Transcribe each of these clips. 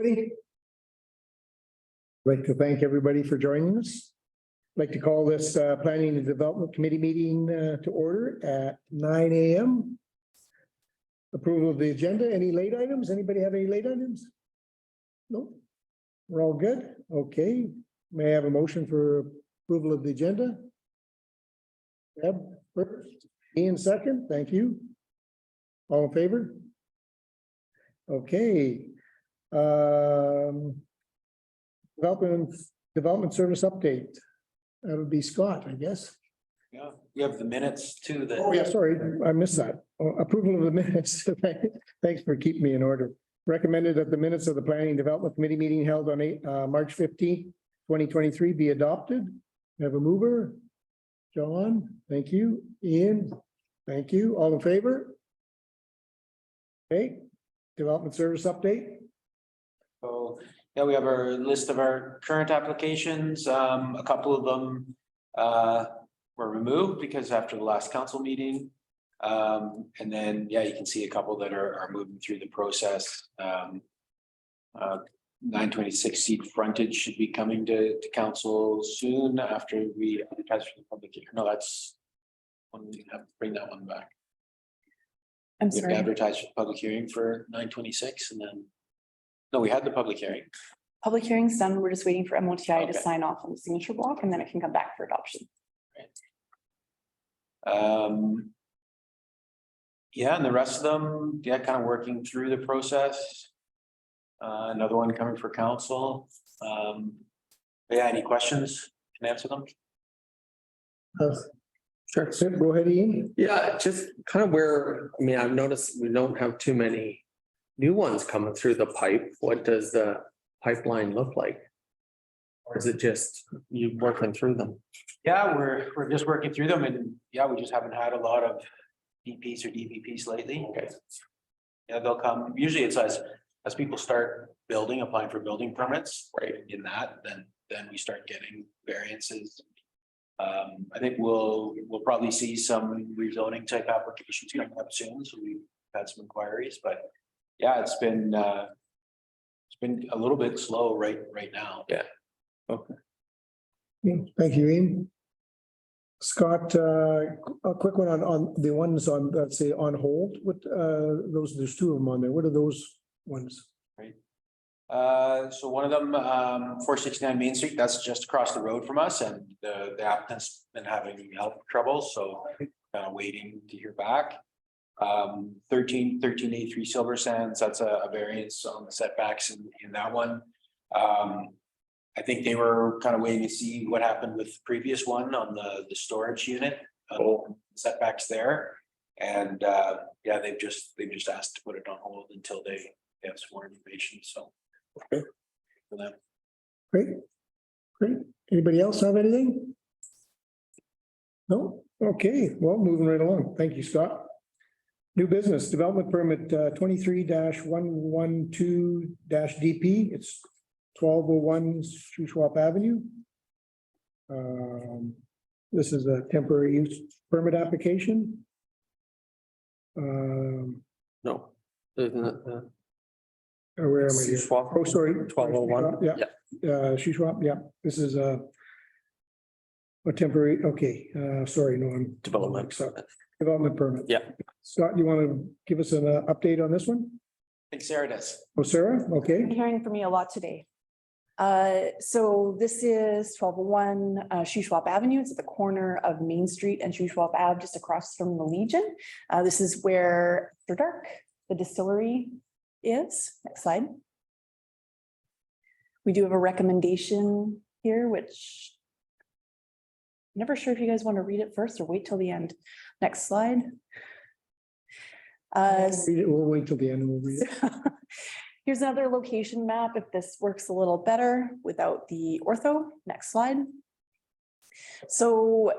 I'd like to thank everybody for joining us. I'd like to call this Planning and Development Committee meeting to order at 9 a.m. Approval of the agenda. Any late items? Anybody have any late items? No. We're all good. Okay. May I have a motion for approval of the agenda? Deb first. Ian second. Thank you. All in favor? Okay. Development service update. That would be Scott, I guess. Yeah, we have the minutes too. That Oh, yeah, sorry, I missed that. Approval of the minutes. Thanks for keeping me in order. Recommended that the minutes of the Planning and Development Committee meeting held on March 15th, 2023 be adopted. We have a mover. John, thank you. Ian, thank you. All in favor? Okay. Development service update. So yeah, we have our list of our current applications. A couple of them were removed because after the last council meeting. And then, yeah, you can see a couple that are moving through the process. 926 seat frontage should be coming to council soon after we advertise for the public hearing. No, that's one we have to bring that one back. I'm We have sorry. to advertise for the public hearing for 926 and then, no, we had the public hearing. Public hearing's done. We're just waiting for MOTI Okay. to sign off on the signature block and then it can come back for adoption. Yeah, and the rest of them, yeah, kind of working through the process. Another one coming for council. Yeah, any questions? Can I answer them? Sure. Go ahead, Ian. Yeah, just kind of where, I mean, I've noticed we don't have too many new ones coming through the pipe. What does the pipeline look like? Or is it just you working through them? Yeah, we're just working through them and yeah, we just haven't had a lot of DPs or DPPs lately. Okay. Yeah, they'll come. Usually it's as people start building, applying for building permits, Right. in that, then we start getting variances. I think we'll probably see some rezoning type applications coming up soon. So we've had some inquiries, but yeah, it's been a little bit slow right now. Yeah. Okay. Thank you, Ian. Scott, a quick one on the ones on, let's say, on hold. What those? There's two of them on there. What are those ones? Right. So one of them, 469 Main Street, that's just across the road from us, and the applicant's been having health trouble, so kind of waiting to hear back. 1383 Silver Sands, that's a variance on the setbacks in that one. I think they were kind of waiting to see what happened with the previous one on the storage unit, setbacks there. And yeah, they've just asked to put it on hold until they have some more information. So okay. For them. Great. Anybody else have anything? No? Okay, well, moving right along. Thank you, Scott. New business development permit 23-112-DP. It's 1201 Shuswap Avenue. This is a temporary use permit application. No. Isn't it the Where am I here? Shuswap? Oh, sorry. 1201? Yeah. Shuswap, yeah. This is a temporary, okay, sorry, no, I'm. Development. Development permit. Yeah. Scott, you want to give us an update on this one? I think Sarah does. Oh, Sarah, okay. You're hearing from me a lot today. So this is 1201 Shuswap Avenue. It's at the corner of Main Street and Shuswap Ave, just across from the Legion. This is where after dark, the distillery is. Next slide. We do have a recommendation here, which I'm never sure if you guys want to read it first or wait till the end. Next slide. Read it. We'll wait till the end and we'll read it. Here's another location map if this works a little better without the ortho. Next slide. So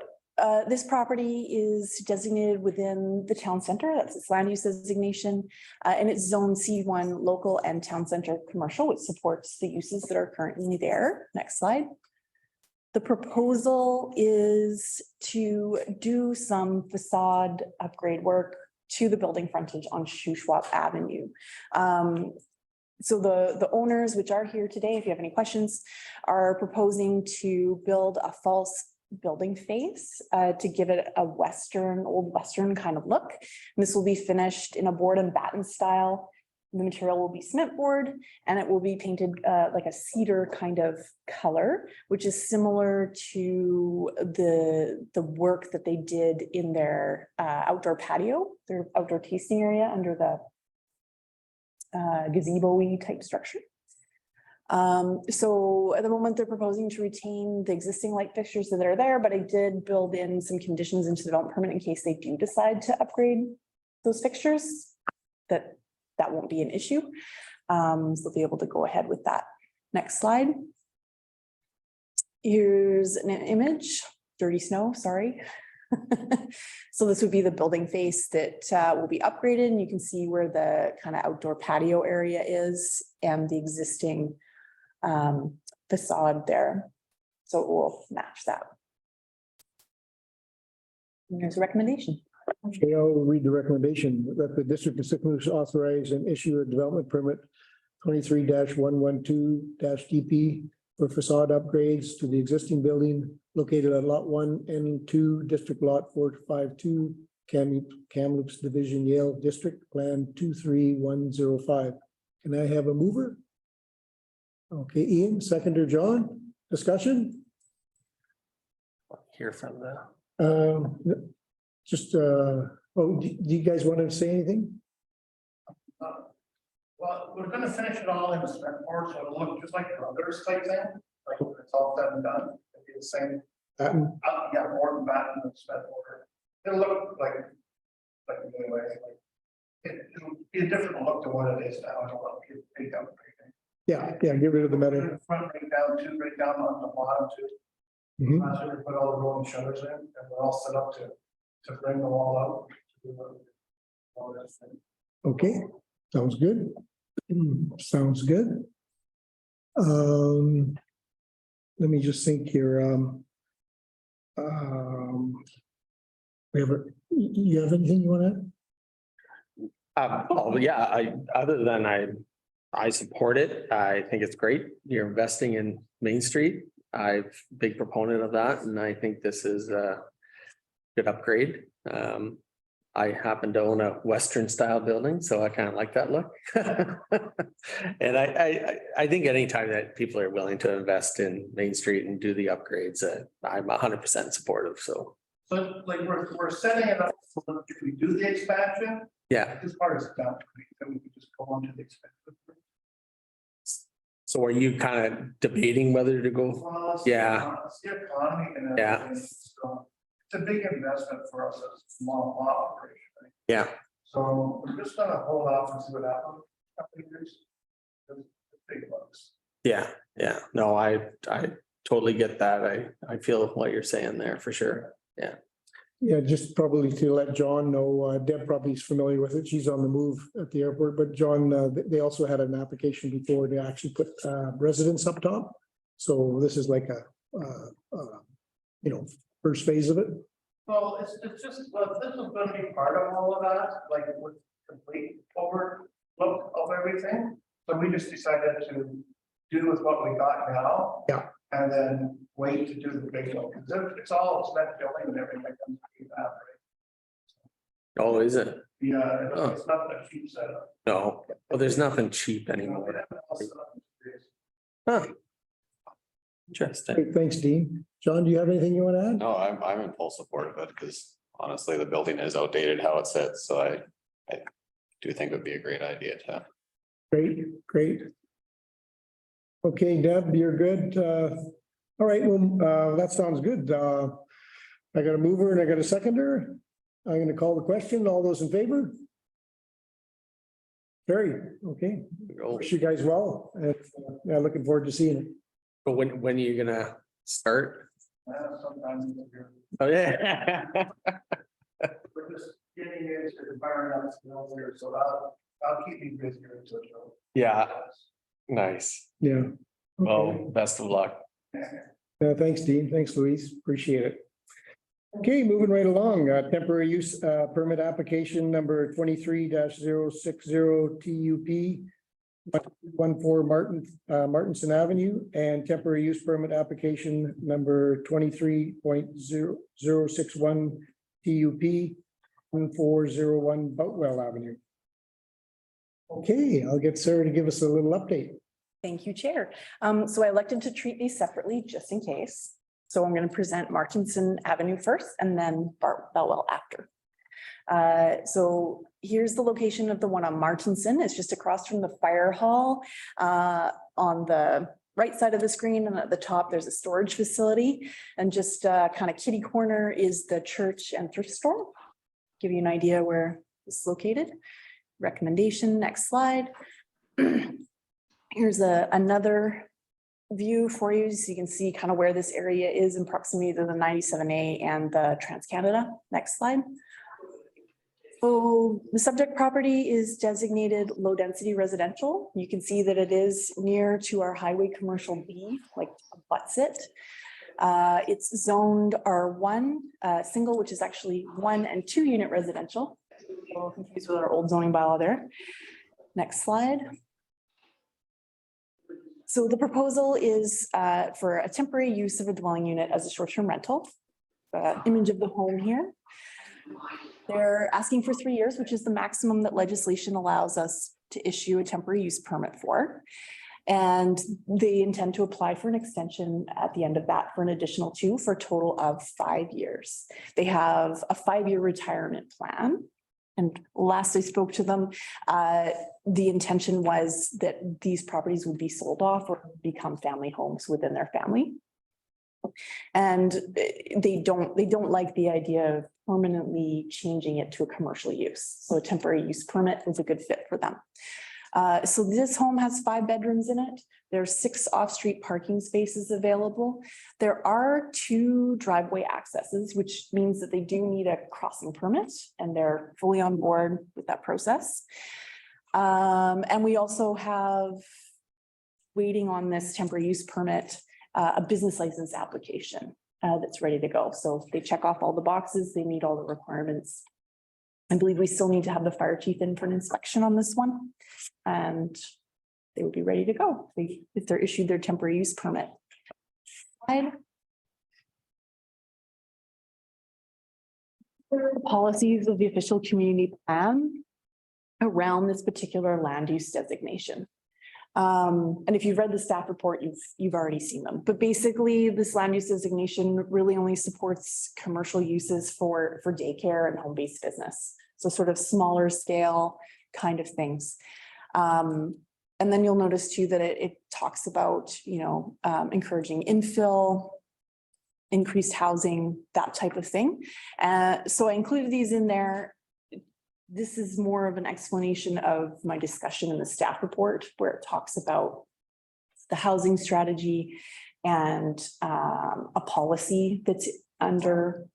this property is designated within the town center. That's its land use designation. And it's zone C1 local and town center commercial, which supports the uses that are currently there. Next slide. The proposal is to do some facade upgrade work to the building frontage on Shuswap Avenue. So the owners, which are here today, if you have any questions, are proposing to build a false building face to give it a old Western kind of look. And this will be finished in a board and batten style. The material will be cement board and it will be painted like a cedar kind of color, which is similar to the work that they did in their outdoor patio, their outdoor tasting area under the gazebo-y type structure. So at the moment they're proposing to retain the existing light fixtures that are there, but I did build in some conditions into the development permit in case they do decide to upgrade those fixtures, that won't be an issue. So they'll be able to go ahead with that. Next slide. Here's an image, dirty snow, sorry. So this would be the building face that will be upgraded, and you can see where the kind of outdoor patio area is and the existing facade there. So it will match that. And there's a recommendation. Okay, I'll read the recommendation that the district of St. Louis authorize and issue a development permit 23-112-DP for facade upgrades to the existing building located at lot 1 and 2, district lot 452, Kamloops Division, Yale District, Plan 23105. Can I have a mover? Okay, Ian, seconder, John, discussion? Hear from the. Do you guys want to say anything? Well, we're gonna finish it all in the cement board, so it'll look just like the others type thing, like when it's all said and done, it'll be the same. Yeah, more than that in the cement board. It'll look like anyway, like it'll be a different look to what it is now. It'll look big up. Yeah, get rid of the metal. Front right down to right down on the bottom too. Mhm. That's where we put all the rolling shutters in, and we're all set up to bring them all out. All that thing. Okay, sounds good. Sounds good. Let me just think here. You have anything you want to? Oh, yeah, other than I support it. I think it's great. You're investing in Main Street. I'm a big proponent of that, and I think this is a good upgrade. I happen to own a Western style building, so I kind of like that look. And I think anytime that people are willing to invest in Main Street and do the upgrades, I'm 100% supportive, so. So like we're setting it up for if we do the expansion. Yeah. This part is done, then we can just go on to the expansion. So are you kind of debating whether to go? Well, it's Yeah. It's the economy and Yeah. everything. So it's a big investment for us as a small operation. Right? Yeah. So we're just gonna hold off and see what happens. Couple of years. It's big bucks. Yeah. No, I totally get that. I feel what you're saying there for sure. Yeah. Yeah, just probably to let John know, Deb probably is familiar with it. She's on the move at the airport, but John, they also had an application before to actually put residents up top. So this is like a first phase of it. Well, it's just, well, this is gonna be part of all of that, like with complete overlook of everything. So we just decided to do with what we got now. Yeah. And then wait to do the big one, because it's all cement building and everything that comes with that, right? Oh, is it? Yeah, Oh. it's not a cheap setup. No. Well, there's nothing cheap anymore. Huh. Interesting. Great, thanks, Dean. John, do you have anything you want to add? No, I'm in full support of it because honestly, the building is outdated how it sits, so I do think it would be a great idea to. Great. Okay, Deb, you're good. All right, well, that sounds good. I got a mover and I got a seconder. I'm gonna call the question. All those in favor? Carry, okay. Wish you guys well. And yeah, looking forward to seeing it. But when are you gonna start? Sometimes you're Oh, yeah. we're just getting into the environment here, so I'll keep you busy here until. Yeah. Nice. Yeah. Well, best of luck. Thanks, Dean. Thanks, Louise. Appreciate it. Okay, moving right along, temporary use permit application number 23-060 TUP. Martinson Avenue and temporary use permit application number 23.0061 TUP 1401 Boutwell Avenue. Okay, I'll get Sarah to give us a little update. Thank you, Chair. So I elected to treat these separately just in case. So I'm going to present Martinson Avenue first and then Boutwell after. So here's the location of the one on Martinson. It's just across from the fire hall on the right side of the screen, and at the top there's a storage facility, and just kind of kitty corner is the church and thrift store. Give you an idea where it's located. Recommendation, next slide. Here's another view for you, so you can see kind of where this area is in proximity to the 97A and the Trans-Canada. Next slide. So the subject property is designated low density residential. You can see that it is near to our highway commercial B, like abuts it. It's zoned R1 single, which is actually 1 and 2 unit residential. A little confused with our old zoning bylaw there. Next slide. So the proposal is for a temporary use of a dwelling unit as a short-term rental. Image of the home here. They're asking for 3 years, which is the maximum that legislation allows us to issue a temporary use permit for. And they intend to apply for an extension at the end of that for an additional 2 for a total of 5 years. They have a 5-year retirement plan. And last I spoke to them, the intention was that these properties would be sold off or become family homes within their family. And they don't like the idea of permanently changing it to a commercial use. So a temporary use permit is a good fit for them. So this home has 5 bedrooms in it. There's 6 off-street parking spaces available. There are 2 driveway accesses, which means that they do need a crossing permit, and they're fully on board with that process. And we also have, waiting on this temporary use permit, a business license application that's ready to go. So they check off all the boxes, they meet all the requirements. I believe we still need to have the fire chief in for an inspection on this one, and they would be ready to go if they're issued their temporary use permit. The policies of the official community plan around this particular land use designation. And if you've read the staff report, you've already seen them. But basically, this land use designation really only supports commercial uses for daycare and home-based business. So sort of smaller scale kind of things. And then you'll notice too that it talks about, encouraging infill, increased housing, that type of thing. So I included these in there. This is more of an explanation of my discussion in the staff report, where it talks about the housing strategy and a policy that's under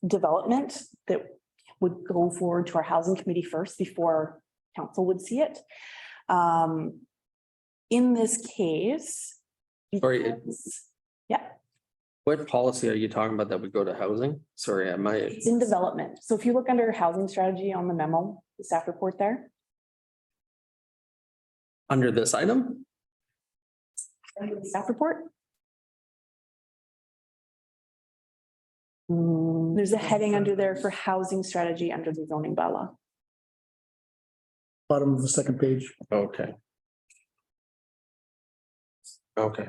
development that would go forward to our housing committee first before council would see it. In this case, Sorry. yeah, What policy are you talking about that would go to housing? Sorry, it's in development. So if you look under housing strategy on the memo, the staff report there. Under this item? Under the staff report. There's a heading under there for housing strategy under the zoning bylaw. Bottom of the second page. Okay. Okay.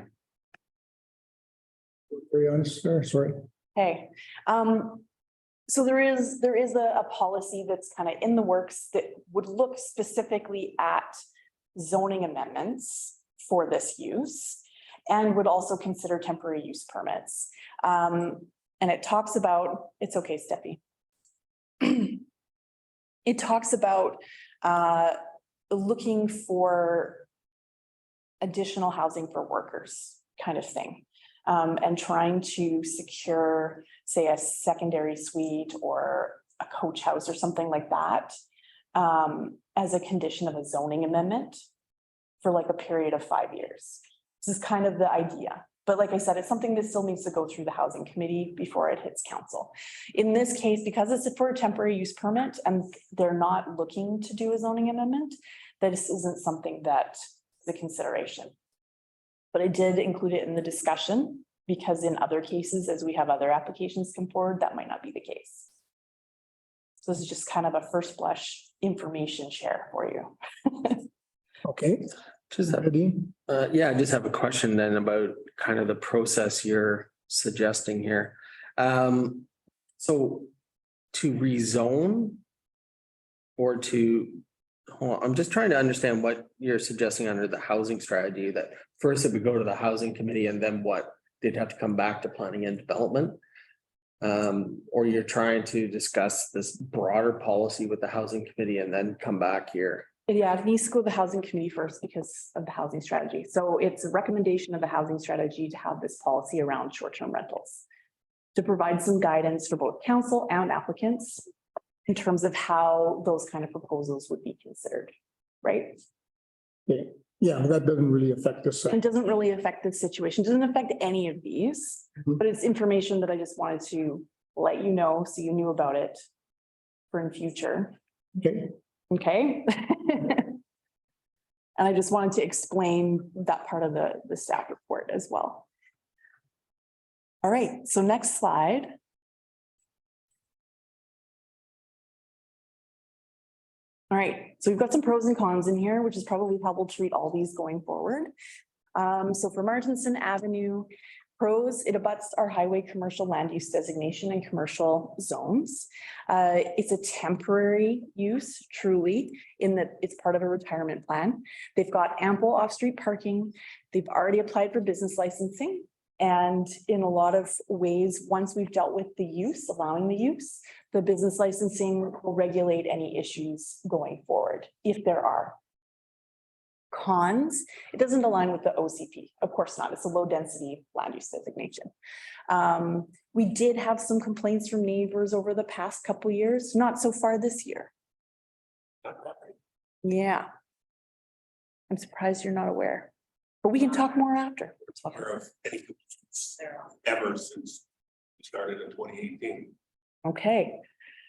Very honest, sorry. Okay, so there is a policy that's kind of in the works that would look specifically at zoning amendments for this use and would also consider temporary use permits. And it talks about, it's okay, Steffi. It talks about looking for additional housing for workers kind of thing. And trying to secure, say, a secondary suite or a coach house or something like that as a condition of a zoning amendment for like a period of 5 years. This is kind of the idea. But like I said, it's something that still needs to go through the housing committee before it hits council. In this case, because it's for a temporary use permit and they're not looking to do a zoning amendment, that this isn't something that the consideration. But I did include it in the discussion because in other cases, as we have other applications come forward, that might not be the case. So this is just kind of a first blush information share for you. Okay. Just have, Nadine? yeah, I just have a question then about kind of the process you're suggesting here. So to rezone or to, hold on, I'm just trying to understand what you're suggesting under the housing strategy, that first it would go to the housing committee and then what? They'd have to come back to planning and development? Or you're trying to discuss this broader policy with the housing committee and then come back here? Yeah, it needs to go to the housing committee first because of the housing strategy. So it's a recommendation of the housing strategy to have this policy around short-term rentals, to provide some guidance for both council and applicants in terms of how those kind of proposals would be considered, right? Yeah, that doesn't really affect us. It doesn't really affect the situation, doesn't affect any of these, but it's information that I just wanted to let you know so you knew about it for in future. Okay. Okay. And I just wanted to explain that part of the staff report as well. All right, so next slide. All right, so we've got some pros and cons in here, which is probably how we'll treat all these going forward. So for Martinson Avenue, pros, it abuts our highway commercial land use designation and commercial zones. It's a temporary use, truly, in that it's part of a retirement plan. They've got ample off-street parking. They've already applied for business licensing. And in a lot of ways, once we've dealt with the use, allowing the use, the business licensing will regulate any issues going forward, if there are. Cons, it doesn't align with the OCP. Of course not. It's a low density land use designation. We did have some complaints from neighbors over the past couple of years, not so far this year. Yeah. I'm surprised you're not aware, but we can talk more after. Ever since we started in 2018. Okay,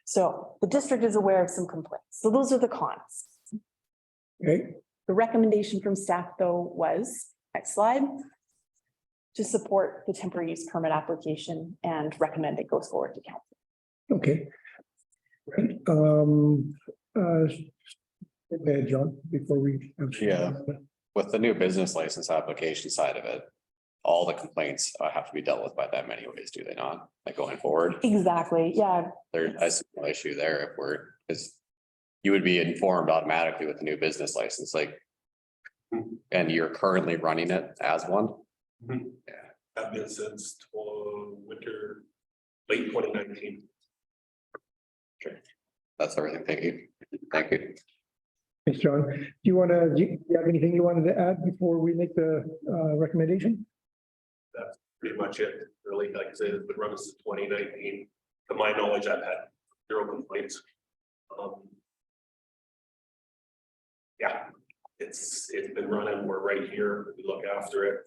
so the district is aware of some complaints. So those are the cons. Okay. The recommendation from staff, though, was, next slide, to support the temporary use permit application and recommend it goes forward to council. Okay. Right. Go ahead, John, before we. Yeah. With the new business license application side of it, all the complaints have to be dealt with by them anyways, do they not? Like going forward, Exactly, yeah. there's no issue there if we're, because you would be informed automatically with the new business license, like, and you're currently running it as one. Yeah, I've been since winter, late 2019. That's everything. Thank you. Thank you. Thanks, John. Do you have anything you wanted to add before we make the recommendation? That's pretty much it. Really, like I said, it's been running since 2019. To my knowledge, I've had 0 complaints. Yeah, it's been running. We're right here. We look after it.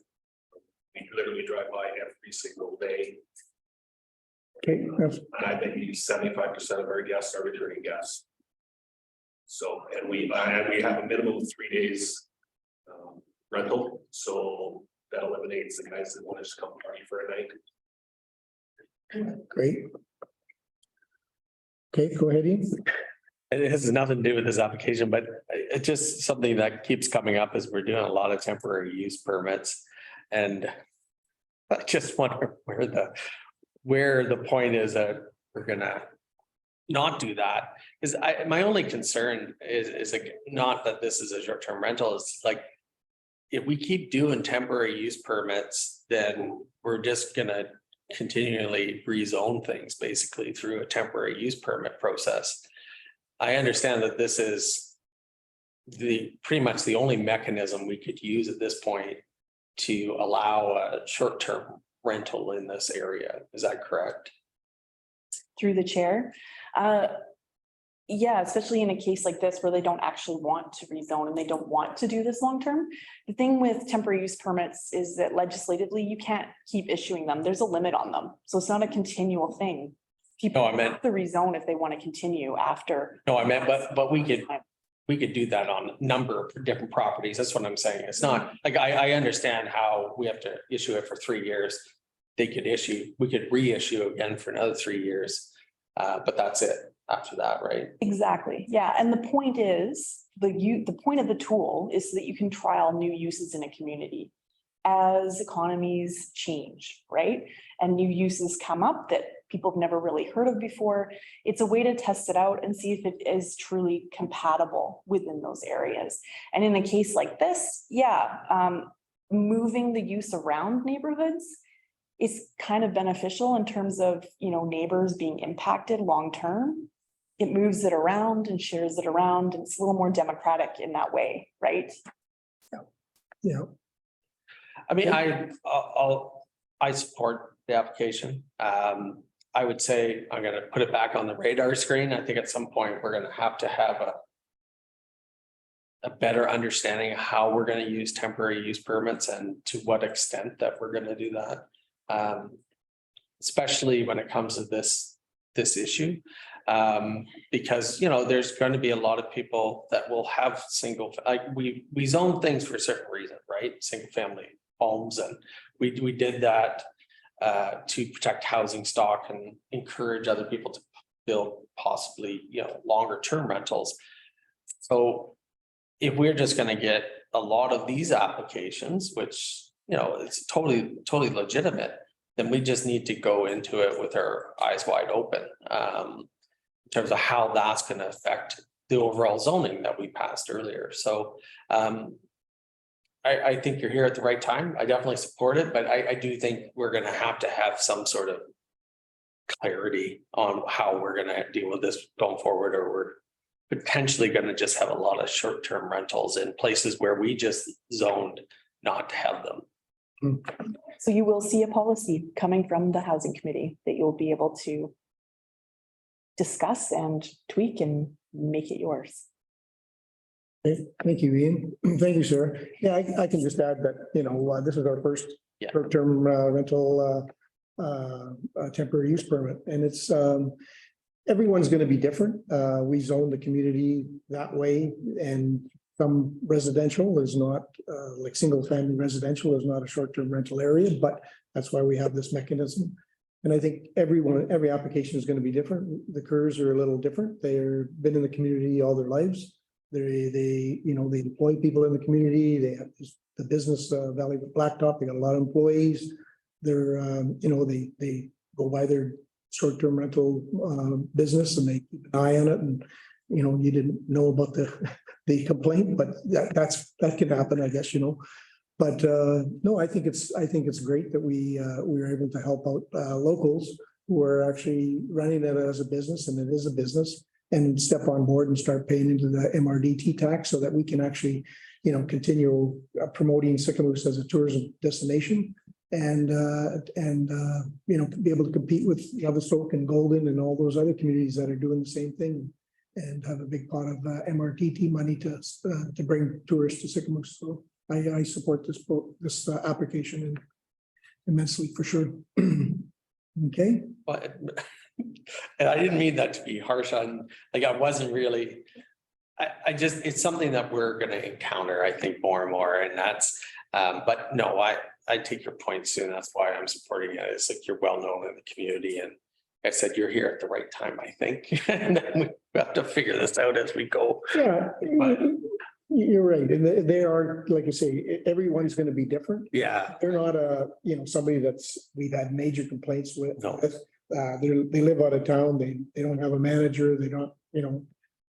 We literally drive by every single day. Okay. And I think 75% of our guests are returning guests. So, and we have a minimum of 3 days rental. So that eliminates the guys that want to just come party for a night. Great. Okay, go ahead, Ian. It has nothing to do with this application, but it's just something that keeps coming up as we're doing a lot of temporary use permits. And I just wonder where the point is that we're gonna not do that. Is my only concern is like, not that this is a short-term rental, it's like, if we keep doing temporary use permits, then we're just gonna continually rezone things basically through a temporary use permit process. I understand that this is pretty much the only mechanism we could use at this point to allow a short-term rental in this area. Is that correct? Through the chair. Yeah, especially in a case like this where they don't actually want to rezone and they don't want to do this long-term. The thing with temporary use permits is that legislatively, you can't keep issuing them. There's a limit on them. So it's not a continual thing. People have to rezone if they want to continue after. No, I meant, but we could, we could do that on a number of different properties. That's what I'm saying. It's not like, I understand how we have to issue it for 3 years. We could reissue again for another 3 years. But that's it after that, right? Exactly. Yeah. And the point is, the point of the tool is so that you can trial new uses in a community as economies change, right? And new uses come up that people have never really heard of before. It's a way to test it out and see if it is truly compatible within those areas. And in a case like this, moving the use around neighborhoods is kind of beneficial in terms of, neighbors being impacted long-term. It moves it around and shares it around, and it's a little more democratic in that way, right? Yeah. I mean, I support the application. I would say I'm gonna put it back on the radar screen. I think at some point we're gonna have to have a better understanding of how we're gonna use temporary use permits and to what extent that we're gonna do that. Especially when it comes to this issue. Because, there's going to be a lot of people that will have we zone things for a certain reason, right? Single family homes, and we did that to protect housing stock and encourage other people to build possibly, longer term rentals. So if we're just going to get a lot of these applications, which, it's totally legitimate, then we just need to go into it with our eyes wide open in terms of how that's going to affect the overall zoning that we passed earlier. So I think you're here at the right time. I definitely support it, but I do think we're going to have some sort of clarity on how we're going to deal with this going forward, or we're potentially going to just have a lot of short-term rentals in places where we just zoned not to have them. So you will see a policy coming from the housing committee that you'll be able to discuss and tweak and make it yours. Thank you, Ian. Thank you, sir. Yeah, I can just add that, this is our first short-term rental temporary use permit, and it's everyone's going to be different. We zone the community that way, and some residential is not like single family residential is not a short-term rental area, but that's why we have this mechanism. And I think every application is going to be different. The Kerrs are a little different. They've been in the community all their lives. They employ people in the community. They have the business Valley Blacktop. They got a lot of employees. They're they go by their short-term rental business, and they keep an eye on it. And you didn't know about the complaint, but that can happen, I guess, But no, I think it's great that we were able to help out locals who are actually running it as a business, and it is a business, and step on board and start paying into the MRDT tax so that we can actually, continue promoting Sicamous as a tourism destination, and be able to compete with Yellowstone and Golden and all those other communities that are doing the same thing, and have a big pot of MRDT money to bring tourists to Sicamous. So I support this application immensely, for sure. Okay. But and I didn't mean that to be harsh on, I wasn't really, it's something that we're going to encounter, I think, more and more. And that's, but no, I take your point soon. That's why I'm supporting it. It's like you're well known in the community. And I said, you're here at the right time, I think. And then we have to figure this out as we go. Yeah, but you're right. And they are, like you say, everyone's going to be different. Yeah. They're not somebody we've had major complaints with. No. They live out of town. They don't have a manager. They don't,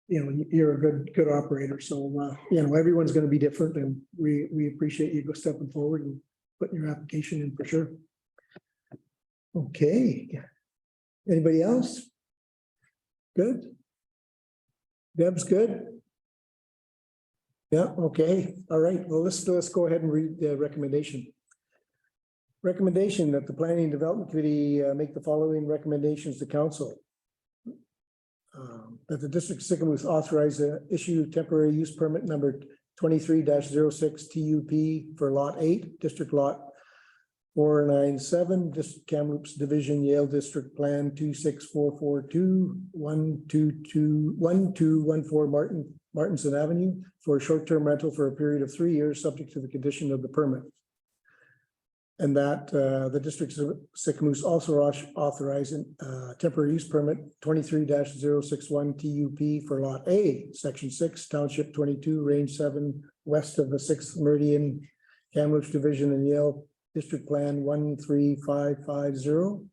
you're a good operator. So, everyone's going to be different, and we appreciate you stepping forward and putting your application in, for sure. Okay. Anybody else? Good. Deb's good. Yeah, okay. All right. Well, let's go ahead and read the recommendation. Recommendation that the Planning and Development Committee make the following recommendations to council. That the District of Sicamous authorize issue temporary use permit number 23-06 TUP for Lot 8, District Lot 497, District Kamloops Division, Yale District Plan 26442 1214 Martin Martinson Avenue for a short-term rental for a period of 3 years, subject to the condition of the permit. And that the district of Sycamoose also authorizing temporary use permit 23-061 TUP for Lot A, Section 6, Township 22, Range 7, west of the 6th Meridian, Kamloops Division and Yale District Plan 13550.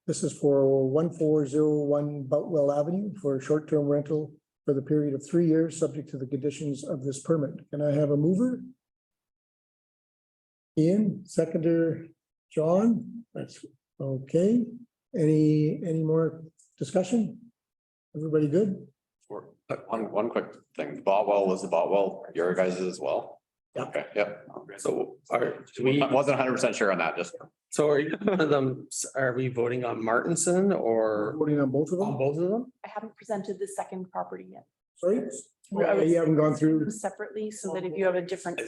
This is for 1401 Boutwell Avenue for a short-term rental for the period of 3 years, subject to the conditions of this permit. Can I have a mover? Ian, seconder, John, that's okay. Any more discussion? Everybody good? One quick thing, Botwell was the Botwell, your guys' as well? Yeah. Okay, yep. So are Wasn't 100% sure on that, just. so are you, one of them, are we voting on Martinson or Voting on both of on them? both of them? I haven't presented the second property yet. Sorry? I would You haven't gone through. them separately so that if you have a different.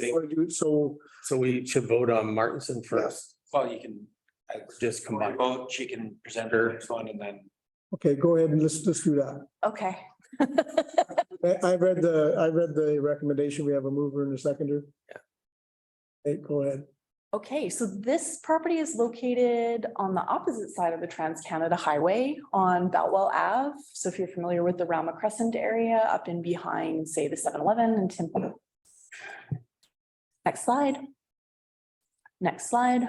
So, So we should vote on Martinson first, Well, you can. just combine. Vote, she can present her next one and then. okay, go ahead and let's do that. Okay. I read the recommendation. We have a mover and a seconder. Yeah. Hey, go ahead. Okay, so this property is located on the opposite side of the Trans-Canada Highway on Boutwell Ave. So if you're familiar with the Rama Crescent area, up in behind, say, the 7-Eleven and Timber. Next slide. Next slide.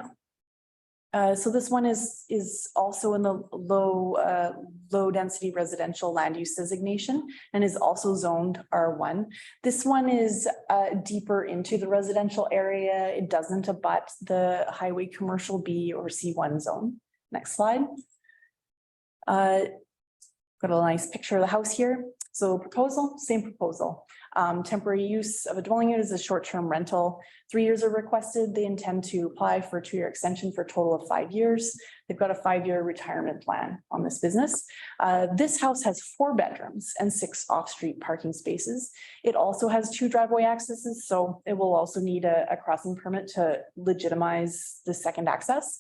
So this one is also in the low density residential land use designation and is also zoned R1. This one is deeper into the residential area. It doesn't abut the highway commercial B or C1 zone. Next slide. Got a nice picture of the house here. So proposal, same proposal. Temporary use of a dwelling unit is a short-term rental. 3 years are requested. They intend to apply for a 2-year extension for a total of 5 years. They've got a 5-year retirement plan on this business. This house has 4 bedrooms and 6 off-street parking spaces. It also has 2 driveway accesses, so it will also need a crossing permit to legitimize the second access.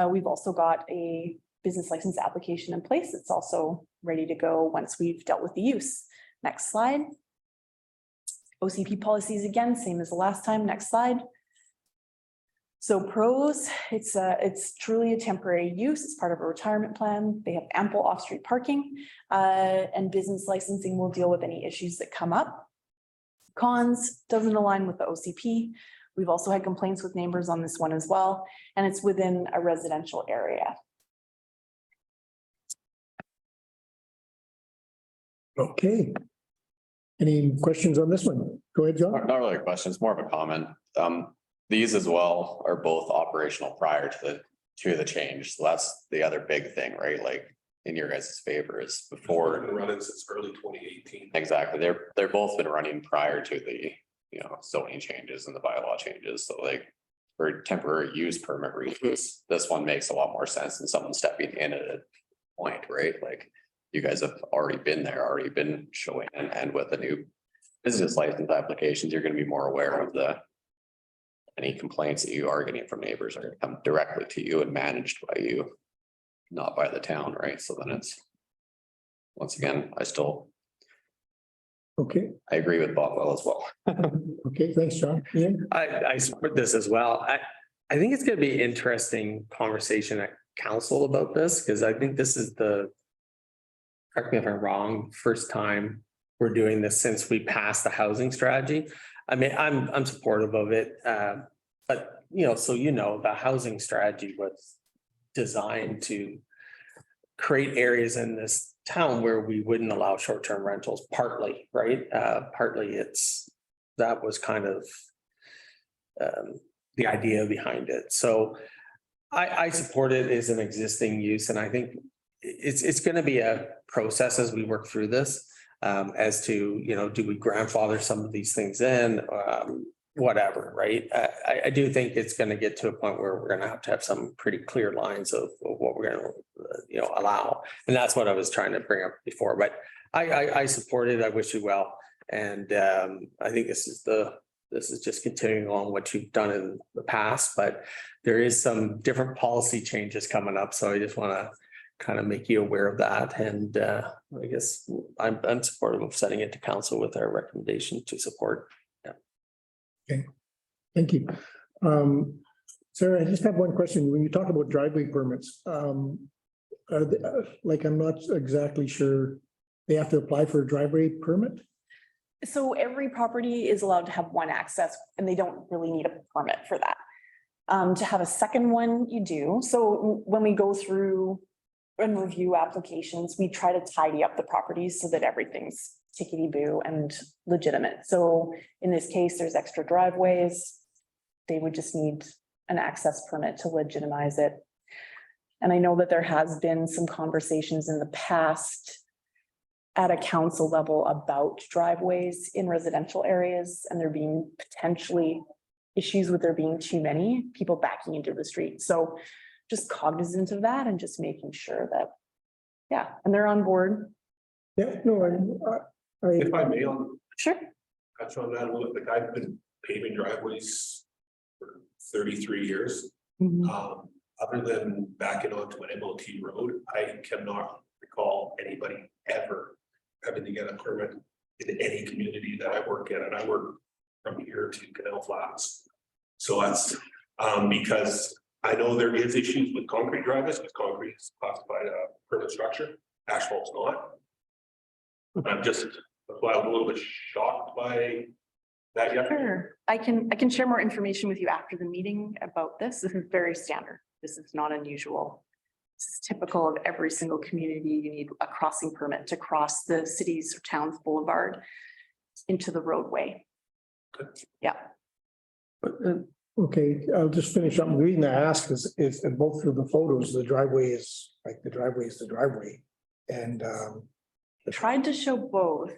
We've also got a business license application in place. It's also ready to go once we've dealt with the use. Next slide. OCP policies again, same as the last time. Next slide. So pros, it's truly a temporary use. It's part of a retirement plan. They have ample off-street parking and business licensing will deal with any issues that come up. Cons, doesn't align with the OCP. We've also had complaints with neighbors on this one as well, and it's within a residential area. Okay. Any questions on this one? Go ahead, John. Not really a question, it's more of a comment. These as well are both operational prior to the change. So that's the other big thing, right? Like in your guys' favor is before. Been running since early 2018. Exactly. They're both been running prior to the, zoning changes and the bylaw changes. So like for temporary use permit reasons, this one makes a lot more sense than someone stepping in at a point, right? Like you guys have already been there, already been showing and with the new business license applications, you're going to be more aware of any complaints that you are getting from neighbors are going to come directly to you and managed by you, not by the town, right? So then it's, once again, Okay, I agree with Botwell as well. okay, thanks, John. Ian? I support this as well. I think it's gonna be an interesting conversation at council about this, because I think this is correct me if I'm wrong, first time we're doing this since we passed the housing strategy. I mean, I'm supportive of it, but the housing strategy was designed to create areas in this town where we wouldn't allow short-term rentals, partly, right? Partly that was kind of the idea behind it. So I support it as an existing use, and I think it's going to be a process as we work through this, as to, do we grandfather some of these things in, whatever, right? I do think it's going to get to a point where we're going to have some pretty clear lines of what we're going to, allow. And that's what I was trying to bring up before, but I support it. I wish you well. And I think this is just continuing on what you've done in the past, but there is some different policy changes coming up. So I just want to kind of make you aware of that. And I guess I'm supportive of setting it to council with our recommendation to support. Thank you. Sarah, I just have one question. When you talk about driveway permits, like, I'm not exactly sure, they have to apply for a driveway permit? So every property is allowed to have one access and they don't really need a permit for that. To have a second one, you do. So when we go through and review applications, we try to tidy up the properties so that everything's tickety-boo and legitimate. So in this case, there's extra driveways. They would just need an access permit to legitimize it. And I know that there has been some conversations in the past at a council level about driveways in residential areas, and there being potentially issues with there being too many people backing into the street. So just cognizant of that and just making sure that, yeah, and they're on board. Yeah, no, If I may, on Sure. touch on that a little bit, I've been paving driveways for 33 years. Other than backing onto an MLT road, I cannot recall anybody ever having to get a permit in any community that I work in, and I work from here to Canal Flats. So that's because I know there is issues with concrete driveways, because concrete is classified a permit structure, asphalt's not. I'm just, that's why I was a little bit shocked by that. Sure. I can share more information with you after the meeting about this. This is very standard. This is not unusual. This is typical of every single community. You need a crossing permit to cross the city's or town's boulevard into the roadway. Yeah. okay, I'll just finish up. The reason I ask is both through the photos, the driveway is like, the driveway is the driveway. And I tried to show both.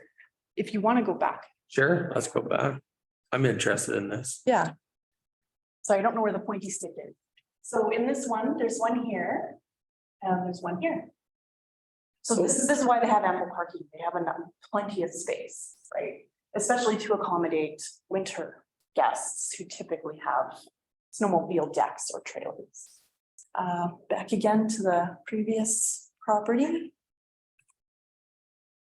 If you want to go back. Sure, let's go back. I'm interested in this. Yeah. So I don't know where the pointy stick is. So in this one, there's one here and there's one here. So this is why they have ample parking. They have enough, plenty of space, right? Especially to accommodate winter guests who typically have snowmobile decks or trailers. Back again to the previous property.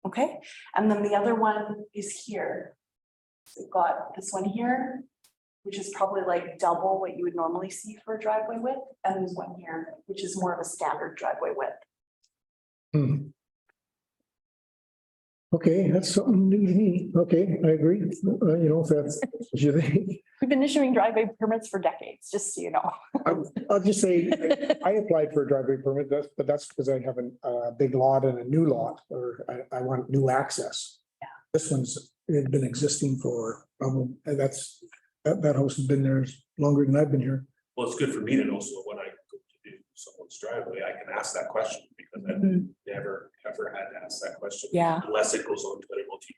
Okay, and then the other one is here. So we've got this one here, which is probably like double what you would normally see for a driveway width. And there's one here, which is more of a standard driveway width. okay, that's something new to me. Okay, I agree. You know, if that's what you think. We've been issuing driveway permits for decades, just so you know. I'll just say, I applied for a driveway permit, but that's because I have a big lot and a new lot, or I want new access. Yeah. This one's had been existing for, that house has been there longer than I've been here. Well, it's good for me to know, so when I go to do someone's driveway, I can ask that question, because I've never, ever had to ask that question. Yeah. Unless it goes on to an MLT.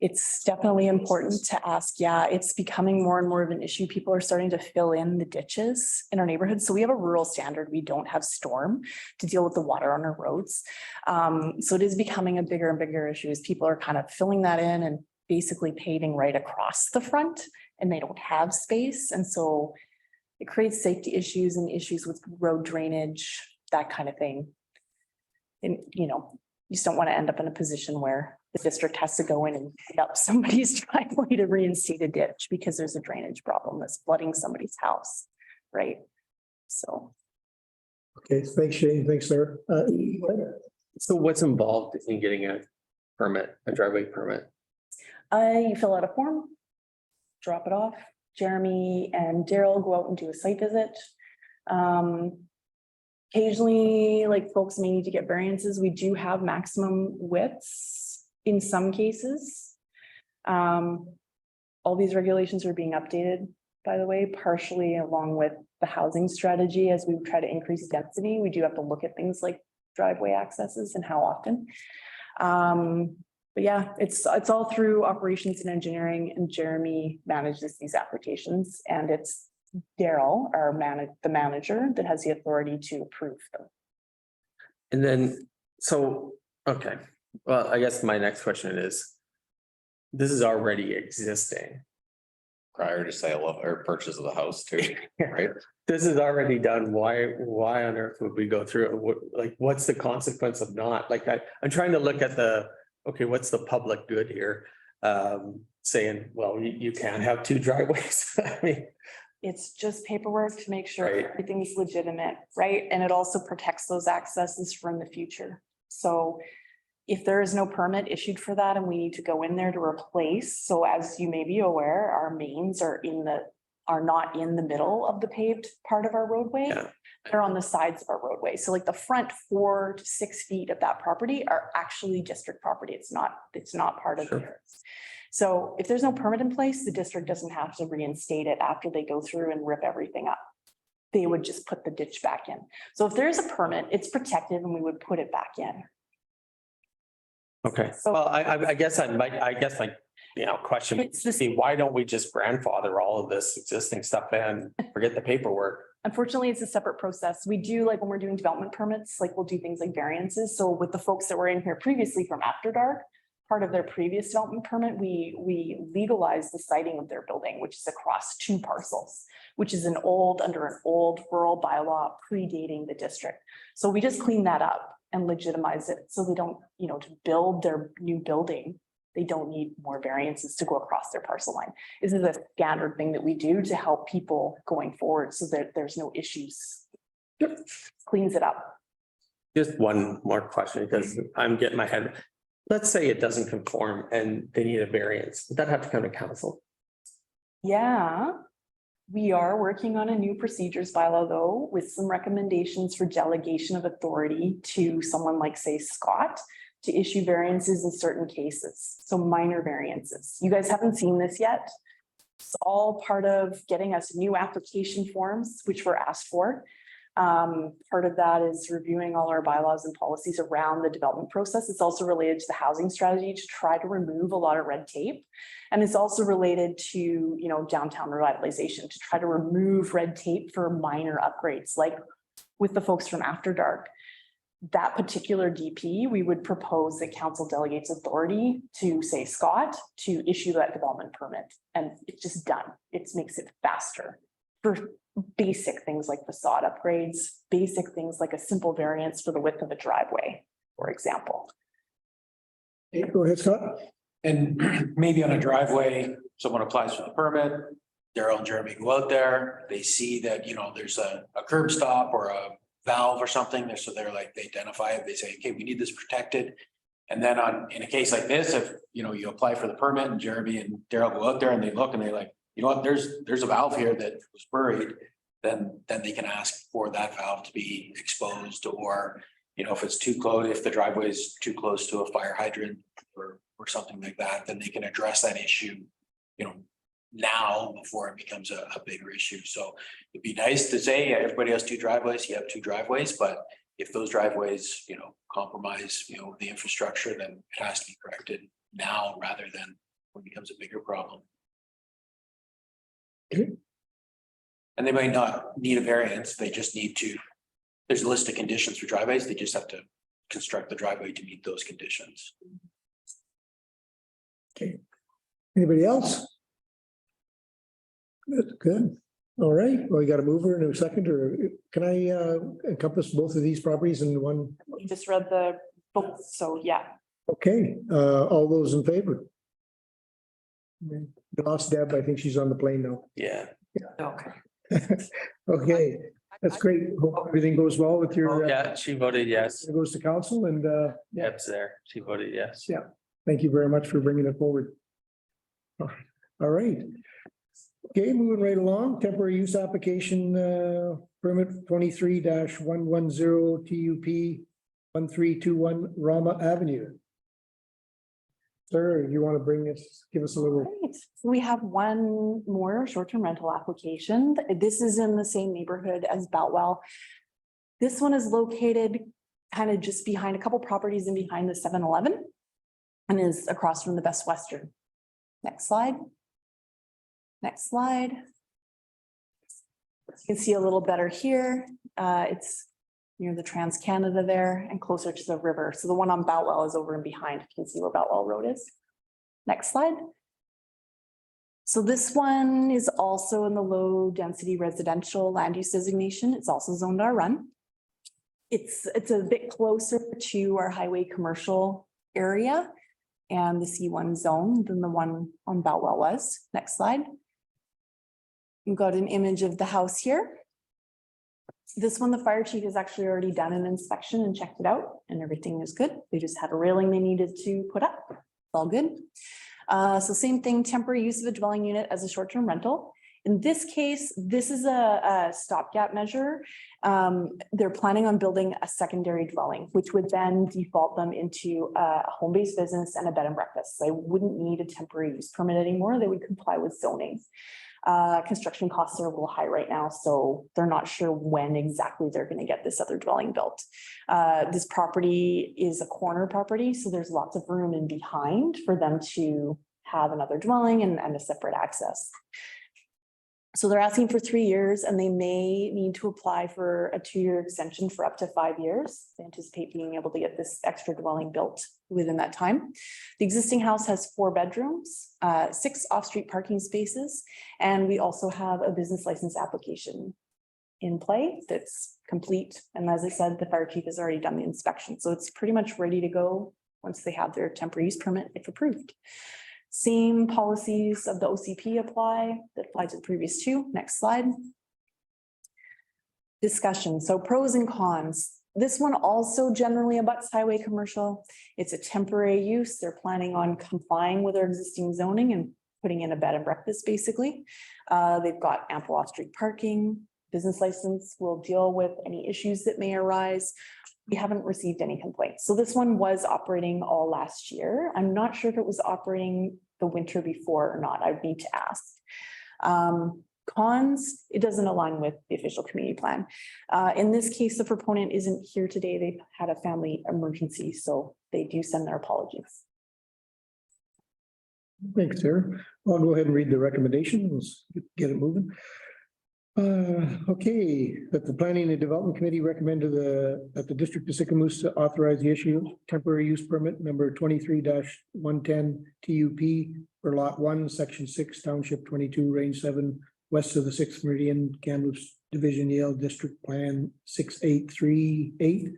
It's definitely important to ask. Yeah, it's becoming more and more of an issue. People are starting to fill in the ditches in our neighborhood. So we have a rural standard. We don't have storm to deal with the water on our roads. So it is becoming a bigger and bigger issue as people are kind of filling that in and basically paving right across the front, and they don't have space. And so it creates safety issues and issues with road drainage, that kind of thing. And, you know, you just don't want to end up in a position where the district has to go in and dig up somebody's driveway to reinstate a ditch because there's a drainage problem that's flooding somebody's house, right? So. Okay, thanks Shane, thanks Sarah. So what's involved in getting a permit, a driveway permit? You fill out a form, drop it off. Jeremy and Daryl go out and do a site visit. Occasionally, like folks may need to get variances. We do have maximum widths in some cases. All these regulations are being updated, by the way, partially along with the housing strategy. As we try to increase density, we do have to look at things like driveway accesses and how often. But yeah, it's all through operations and engineering, and Jeremy manages these applications, and it's Daryl, the manager, that has the authority to approve them. And then, so, okay, well, I guess my next question is, this is already existing. prior to sale of or purchase of the house too, right? This is already done. Why on earth would we go through it? Like, what's the consequence of not? Like, I'm trying to look at okay, what's the public good here? Saying, well, you can't have two driveways. I mean, It's just paperwork to make sure Right. everything's legitimate, right? And it also protects those accesses from the future. So if there is no permit issued for that and we need to go in there to replace, so as you may be aware, our mains are not in the middle of the paved part of our roadway. Yeah. They're on the sides of our roadway. So like the front 4 to 6 feet of that property are actually district property. It's not part of Sure. theirs. So if there's no permit in place, the district doesn't have to reinstate it after they go through and rip everything up. They would just put the ditch back in. So if there's a permit, it's protected and we would put it back in. okay, So- well, I guess my question It's the would be, why don't we just grandfather all of this existing stuff and forget the paperwork? Unfortunately, it's a separate process. We do, like when we're doing development permits, like we'll do things like variances. So with the folks that were in here previously from After Dark, part of their previous development permit, we legalized the siting of their building, which is across 2 parcels, which is under an old rural bylaw predating the district. So we just clean that up and legitimize it. So they don't, to build their new building, they don't need more variances to go across their parcel line. This is a standard thing that we do to help people going forward so that there's no issues. Cleans it up. Just one more question, because I'm getting my head. Let's say it doesn't conform and they need a variance. Would that have to come to council? Yeah, we are working on a new procedures bylaw though, with some recommendations for delegation of authority to someone like, say, Scott, to issue variances in certain cases. So minor variances. You guys haven't seen this yet. It's all part of getting us new application forms, which were asked for. Part of that is reviewing all our bylaws and policies around the development process. It's also related to the housing strategy to try to remove a lot of red tape. And it's also related to, downtown revitalization to try to remove red tape for minor upgrades, like with the folks from After Dark. That particular DP, we would propose that council delegates authority to, say, Scott, to issue that development permit. And it's just done. It makes it faster for basic things like facade upgrades, basic things like a simple variance for the width of a driveway, for example. Hey, go ahead, Scott. And maybe on a driveway, someone applies for the permit, Daryl and Jeremy go out there, they see that, there's a curb stop or a valve or something, so they're like, they identify it, they say, okay, we need this protected. And then in a case like this, if, you apply for the permit and Jeremy and Daryl go out there and they look and they're like, you know what, there's a valve here that was buried, then they can ask for that valve to be exposed, or, if it's too close, if the driveway is too close to a fire hydrant or something like that, then they can address that issue, now before it becomes a bigger issue. So it'd be nice to say, yeah, everybody has 2 driveways, you have 2 driveways, but if those driveways, compromise, the infrastructure, then it has to be corrected now rather than when it becomes a bigger problem. Okay. And they might not need a variance, they just need to, there's a list of conditions for driveways, they just have to construct the driveway to meet those conditions. Okay. Anybody else? Good. All right. Well, we got a mover and a seconder. Can I encompass both of these properties in one? You just read the book, so yeah. Okay, all those in favor? We lost Deb. I think she's on the plane now. Yeah. Okay. Okay, that's great. Hope everything goes well with your. Yeah, she voted yes. It goes to council and, Deb's there. She voted yes. yeah, thank you very much for bringing it forward. All right. Okay, moving right along, temporary use application, permit 23-110 TUP 1321 Rama Avenue. Sir, you want to give us a little. Great. So we have one more short-term rental application. This is in the same neighborhood as Beltwell. This one is located kind of just behind a couple properties and behind the 7-Eleven and is across from the Best Western. Next slide. Next slide. You can see a little better here. It's near the Trans Canada there and closer to the river. So the one on Boutwell is over and behind. You can see where Boutwell Road is. Next slide. So this one is also in the low density residential land use designation. It's also zoned R1. It's a bit closer to our highway commercial area and the C1 zone than the one on Bowwell was. Next slide. We've got an image of the house here. This one, the fire chief has actually already done an inspection and checked it out and everything is good. They just had a railing they needed to put up. It's all good. So same thing, temporary use of a dwelling unit as a short-term rental. In this case, this is a stopgap measure. They're planning on building a secondary dwelling, which would then default them into a home-based business and a bed and breakfast. They wouldn't need a temporary use permit anymore. They would comply with zoning. Construction costs are a little high right now, so they're not sure when exactly they're going to get this other dwelling built. This property is a corner property, so there's lots of room in behind for them to have another dwelling and a separate access. So they're asking for 3 years and they may need to apply for a 2-year extension for up to 5 years. They anticipate being able to get this extra dwelling built within that time. The existing house has 4 bedrooms, 6 off-street parking spaces, and we also have a business license application in play that's complete. And as I said, the fire chief has already done the inspection. So it's pretty much ready to go once they have their temporary use permit, if approved. Same policies of the OCP apply that apply to the previous 2. Next slide. Discussion. So pros and cons. This one also generally abuts highway commercial. It's a temporary use. They're planning on complying with their existing zoning and putting in a bed and breakfast basically. They've got ample off-street parking. Business license will deal with any issues that may arise. We haven't received any complaints. So this one was operating all last year. I'm not sure if it was operating the winter before or not. I would need to ask. Cons, it doesn't align with the official community plan. In this case, the proponent isn't here today. They've had a family emergency, so they do send their apologies. Thanks, Sarah. I'll go ahead and read the recommendation. Let's get it moving. Okay, that the Planning and Development Committee recommend that the District of Sicamous to authorize the issue of temporary use permit number 23-110 TUP for Lot 1, Section 6, Township 22, Range 7, west of the 6th Meridian, Kamloops Division Yale District Plan 6838.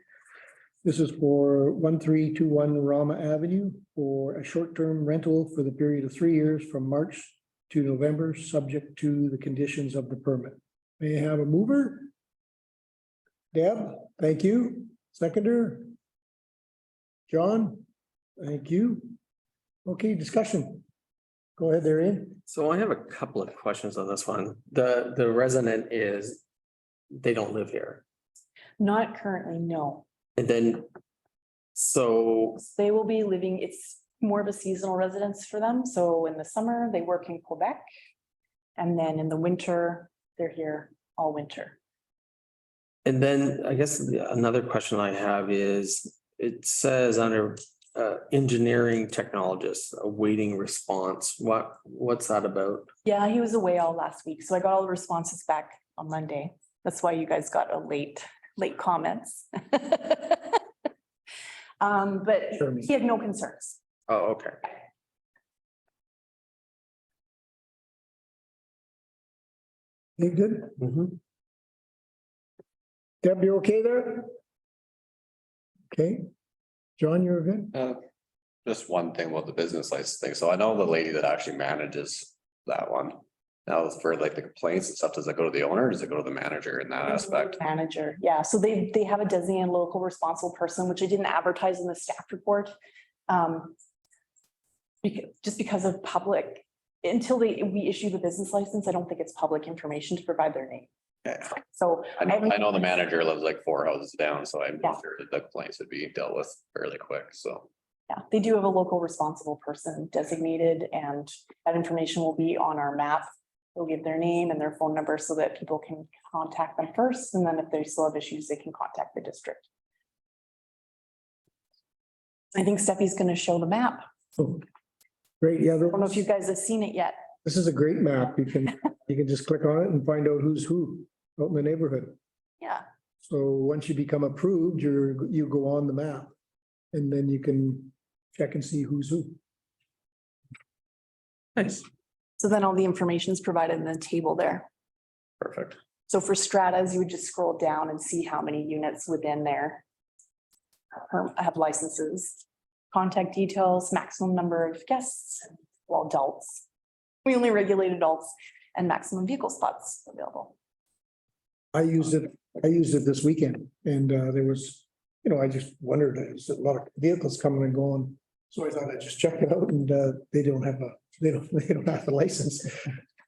This is for 1321 Rama Avenue for a short-term rental for the period of 3 years from March to November, subject to the conditions of the permit. May I have a mover? Deb, thank you. Seconder? John, thank you. Okay, discussion. Go ahead, there, Ian. So I have a couple of questions on this one. The resident is, they don't live here. Not currently, no. And then, so, They will be living, it's more of a seasonal residence for them. So in the summer, they work in Quebec. And then in the winter, they're here all winter. and then I guess another question I have is, it says under engineering technologist, awaiting response. What's that about? Yeah, he was away all last week. So I got all the responses back on Monday. That's why you guys got a late comments. But he had no concerns. Oh, okay. You good? Mhm. Deb, you okay there? Okay. John, you're good? Just one thing about the business license thing. So I know the lady that actually manages that one. Now for like the complaints and stuff, does it go to the owner or does it go to the manager in that aspect? Manager, yeah. So they have a designated local responsible person, which I didn't advertise in the staff report. Just because of public, until we issue the business license, I don't think it's public information to provide their name. Yeah. So I know the manager lives like 4 houses down, so I'm Yeah. sure that the complaints would be dealt with fairly quick, so. yeah, they do have a local responsible person designated, and that information will be on our map. They'll give their name and their phone number so that people can contact them first. And then if they still have issues, they can contact the district. I think Steffi's going to show the map. Oh, great, yeah. I don't know if you guys have seen it yet. This is a great map. You can just click on it and find out who's who out in the neighborhood. Yeah, So once you become approved, you go on the map. And then you can check and see who's who. Nice. So then all the information is provided in the table there. Perfect. So for stratas, you would just scroll down and see how many units within there have licenses, contact details, maximum number of guests, well, adults. We only regulate adults and maximum vehicle spots available. I used it this weekend and there was, I just wondered, there's a lot of vehicles coming and going. So I thought I'd just check it out and they don't have a license.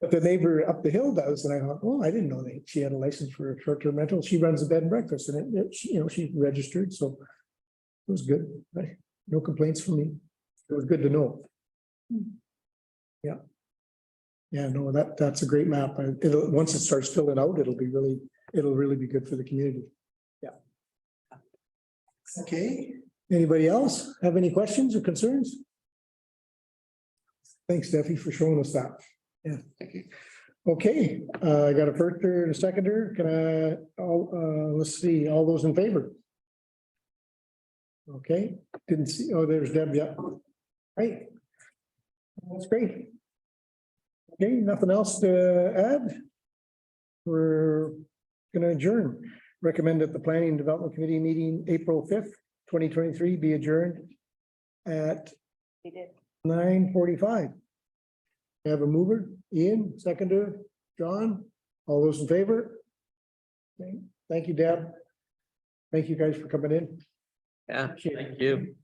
But the neighbor up the hill does, and I thought, oh, I didn't know that she had a license for a short-term rental. She runs a bed and breakfast and she registered, so it was good, right? No complaints from me. It was good to know. Yeah. Yeah, no, that's a great map. It'll, once it starts filling out, it'll really be good for the community. Yeah. Okay, anybody else have any questions or concerns? Thanks, Steffi, for showing us that. Yeah. Thank you. Okay, I got a firster and a seconder. Let's see, all those in favor? Okay, didn't see, oh, there's Deb, yeah. Right. That's great. Okay, nothing else to add? We're gonna adjourn. Recommend that the Planning and Development Committee meeting April 5th, 2023 be adjourned at They did. 9:45. Have a mover, Ian, seconder, John, all those in favor? Okay, thank you, Deb. Thank you guys for coming in. Yeah, thank you.